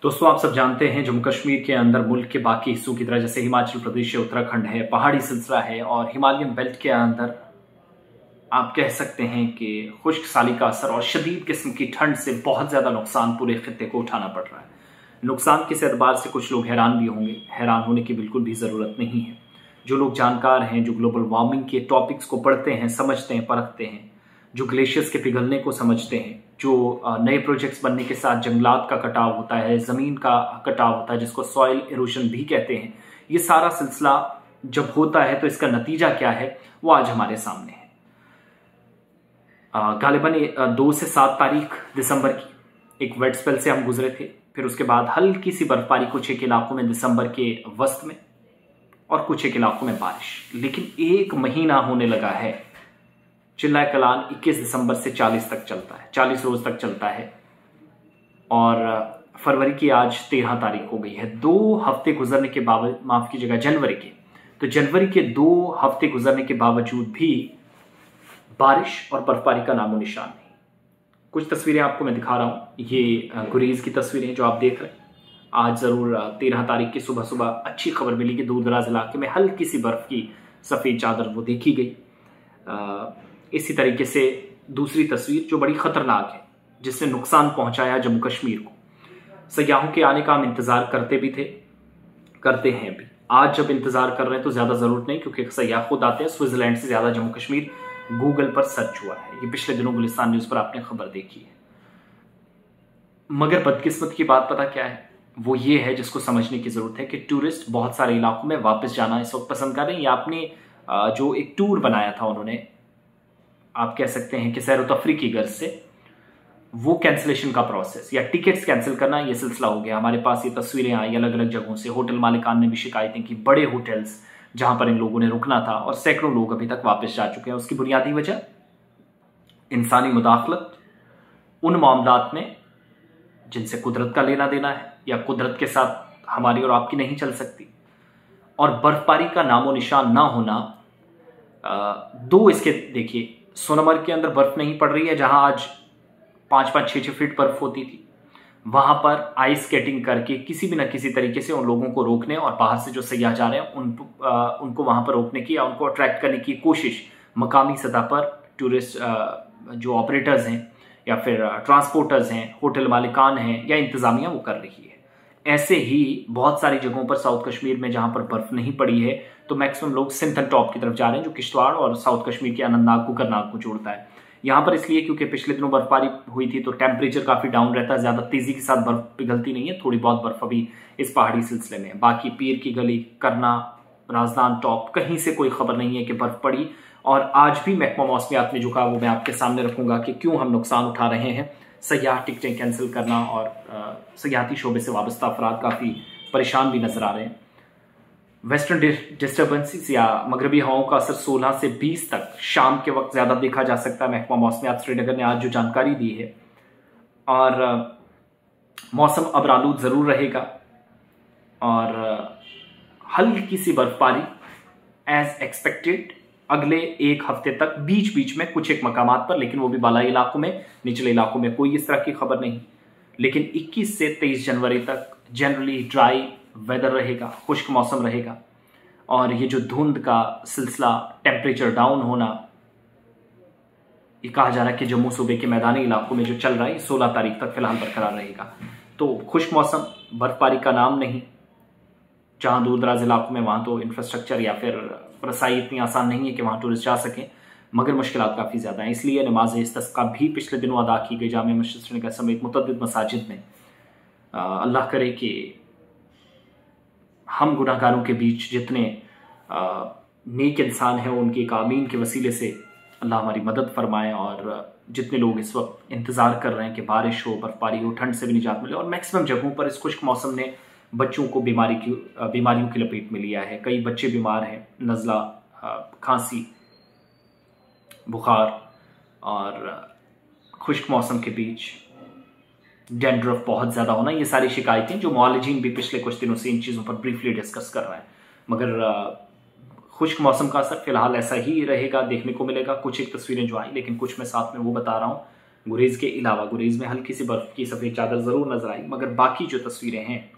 दोस्तों, आप सब जानते हैं जम्मू कश्मीर के अंदर मुल्क के बाकी हिस्सों की तरह जैसे हिमाचल प्रदेश है, उत्तराखंड है, पहाड़ी सिलसिला है और हिमालयन बेल्ट के अंदर आप कह सकते हैं कि खुश्क साली का असर और शदीद किस्म की ठंड से बहुत ज़्यादा नुकसान पूरे खित्ते को उठाना पड़ रहा है। नुकसान किस एतबार से कुछ लोग हैरान भी होंगे, हैरान होने की बिल्कुल भी ज़रूरत नहीं है। जो लोग जानकार हैं, जो ग्लोबल वार्मिंग के टॉपिक्स को पढ़ते हैं, समझते हैं, परखते हैं, जो ग्लेशियर्स के पिघलने को समझते हैं, जो नए प्रोजेक्ट्स बनने के साथ जंगलात का कटाव होता है, ज़मीन का कटाव होता है जिसको सॉइल इरोशन भी कहते हैं, ये सारा सिलसिला जब होता है तो इसका नतीजा क्या है वो आज हमारे सामने है। गालिबन 2 से 7 तारीख दिसंबर की एक वेट स्पेल से हम गुजरे थे। फिर उसके बाद हल्की सी बर्फबारी कुछ एक इलाकों में दिसंबर के वस्त में और कुछ एक इलाकों में बारिश। लेकिन एक महीना होने लगा है, चिल्लाए कलान 21 दिसंबर से 40 तक चलता है, 40 रोज तक चलता है और फरवरी की आज 13 तारीख हो गई है। 2 हफ्ते गुजरने के बावजूद, माफ कीजिएगा जनवरी के, तो जनवरी के 2 हफ्ते गुजरने के बावजूद भी बारिश और बर्फबारी का नामो निशान नहीं। कुछ तस्वीरें आपको मैं दिखा रहा हूं, ये गुरीज की तस्वीरें जो आप देख रहे हैं। आज जरूर 13 तारीख की सुबह सुबह अच्छी खबर मिली कि दूर दराज इलाके में हल्की सी बर्फ की सफेद चादर वो देखी गई। इसी तरीके से दूसरी तस्वीर जो बड़ी खतरनाक है, जिसने नुकसान पहुंचाया जम्मू कश्मीर को। सयाहों के आने का हम इंतजार करते भी थे, करते हैं भी। आज जब इंतजार कर रहे हैं तो ज्यादा जरूरत नहीं, क्योंकि सयाह खुद आते हैं। स्विट्जरलैंड से ज्यादा जम्मू कश्मीर गूगल पर सर्च हुआ है। ये पिछले दिनों गुलिस्तान न्यूज पर आपने खबर देखी है। मगर बदकिस्मत की बात पता क्या है, वो ये है जिसको समझने की जरूरत है कि टूरिस्ट बहुत सारे इलाकों में वापस जाना इस वक्त पसंद कर रहे हैं। या आपने जो एक टूर बनाया था उन्होंने, आप कह सकते हैं कि सैर तफरी की गर्ज से, वो कैंसिलेशन का प्रोसेस या टिकट्स कैंसिल करना, ये सिलसिला हो गया। हमारे पास ये तस्वीरें आई अलग अलग जगहों से। होटल मालिकान ने भी शिकायतें की, बड़े होटल्स जहां पर इन लोगों ने रुकना था, और सैकड़ों लोग अभी तक वापस जा चुके हैं। उसकी बुनियादी वजह इंसानी मुदाखलत उन मामलात में जिनसे कुदरत का लेना देना है या कुदरत के साथ हमारी और आपकी नहीं चल सकती, और बर्फबारी का नामो निशान ना होना। 2 इसके देखिए, सोनमर्ग के अंदर बर्फ नहीं पड़ रही है, जहां आज 5-5, 6-6 फीट बर्फ होती थी। वहां पर आइस स्केटिंग करके किसी भी न किसी तरीके से उन लोगों को रोकने और बाहर से जो सयाह जा रहे हैं उनको वहां पर रोकने की या उनको अट्रैक्ट करने की कोशिश मकामी सतह पर टूरिस्ट जो ऑपरेटर्स हैं या फिर ट्रांसपोर्टर्स हैं, होटल मालिकान हैं या इंतजामिया, वो कर रही है। ऐसे ही बहुत सारी जगहों पर साउथ कश्मीर में जहां पर बर्फ नहीं पड़ी है, तो मैक्सिमम लोग सिंथन टॉप की तरफ जा रहे हैं, जो किश्तवाड़ और साउथ कश्मीर के अनंतनाग को करनाग को जोड़ता है। यहाँ पर इसलिए क्योंकि पिछले दिनों बर्फबारी हुई थी, तो टेम्परेचर काफी डाउन रहता है, ज्यादा तेजी के साथ बर्फ पिघलती नहीं है। थोड़ी बहुत बर्फ अभी इस पहाड़ी सिलसिले में। बाकी पीर की गली, करना, राजदान टॉप, कहीं से कोई खबर नहीं है कि बर्फ पड़ी। और आज भी महकमा मौसमियात ने जो कहा वो मैं आपके सामने रखूंगा कि क्यों हम नुकसान उठा रहे हैं। सयाह टिकटें कैंसिल करना और सयाहती शोबे से वाबस्ता अफराद काफी परेशान भी नजर आ रहे हैं। वेस्टर्न डिस्टर्बेंसेस या मगरबी हवाओं का असर 16 से 20 तक शाम के वक्त ज्यादा देखा जा सकता है। महकमा मौसमियात श्रीनगर ने आज जो जानकारी दी है, और मौसम अब आलूद जरूर रहेगा और हल्की सी बर्फबारी एज एक्सपेक्टेड अगले 1 हफ्ते तक, बीच बीच में कुछ एक मकामात पर, लेकिन वो भी बालाई इलाकों में, निचले इलाकों में कोई इस तरह की खबर नहीं। लेकिन 21 से 23 जनवरी तक जनरली ड्राई वेदर रहेगा, खुश्क मौसम रहेगा। और ये जो धुंध का सिलसिला, टेम्परेचर डाउन होना, ये कहा जा रहा है कि जम्मू सूबे के मैदानी इलाकों में जो चल रहा है 16 तारीख तक फिलहाल बरकरार रहेगा। तो खुश्क मौसम, बर्फबारी का नाम नहीं। जहां दूर दराज इलाकों में, वहां तो इंफ्रास्ट्रक्चर या फिर रसाई इतनी आसान नहीं है कि वहां टूरिस्ट जा सकें, मगर मुश्किलात काफ़ी ज़्यादा हैं। इसलिए नमाज इस्तिस्का भी पिछले दिनों अदा की गई जामे मस्जिद श्रीनगर समेत मुतअद्दिद मसाजिद में। अल्लाह करे कि हम गुनाहगारों के बीच जितने नेक इंसान हैं, उनकी एक आमीन के वसीले से अल्लाह हमारी मदद फरमाए। और जितने लोग इस वक्त इंतज़ार कर रहे हैं कि बारिश हो, बर्फबारी हो, ठंड से भी निजात मिले, और मैक्सिमम जगहों पर इस खुश्क मौसम ने बच्चों को बीमारियों की लपेट में लिया है। कई बच्चे बीमार हैं, नज़ला, खांसी, बुखार, और खुश्क मौसम के बीच डैंड्रफ बहुत ज़्यादा होना, ये सारी शिकायतें जो मुआलिजीन भी पिछले कुछ दिनों से इन चीज़ों पर ब्रीफली डिस्कस कर रहे हैं। मगर खुश्क मौसम का असर फिलहाल ऐसा ही रहेगा, देखने को मिलेगा। कुछ एक तस्वीरें जो आई, लेकिन कुछ मैं साथ में वो बता रहा हूँ गुरेज के अलावा, गुरेज में हल्की सी बर्फ़ की सफ़ेद चादर ज़रूर नज़र आई, मगर बाकी जो तस्वीरें हैं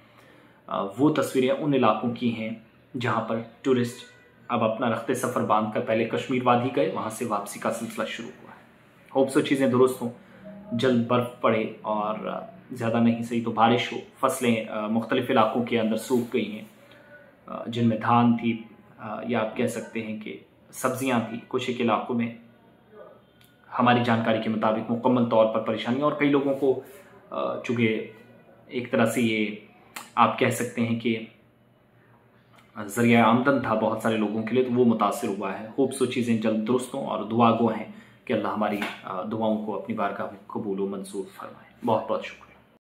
वो तस्वीरें उन इलाकों की हैं जहाँ पर टूरिस्ट अब अपना रखते सफ़र बांध कर पहले कश्मीर वादी गए, वहाँ से वापसी का सिलसिला शुरू हुआ है। होप सो चीज़ें दुरुस्त हों, जल्द बर्फ़ पड़े और ज़्यादा नहीं सही तो बारिश हो, फसलें मुख्तलिफ़ इलाकों के अंदर सूख गई हैं जिनमें धान थी या आप कह सकते हैं कि सब्जियां थी। कुछ एक इलाकों में हमारी जानकारी के मुताबिक मुकम्मल तौर पर परेशानी, और कई लोगों को चूँकि एक तरह से ये आप कह सकते हैं कि ज़रिया आमदन था बहुत सारे लोगों के लिए, तो वो मुतासर हुआ है। होप सो चीज़ें जल्द दुरुस्त हों और दुआ गो हैं कि अल्लाह हमारी दुआओं को अपनी बारगाह में कबूल व मंजूर फरमाए। बहुत बहुत शुक्रिया।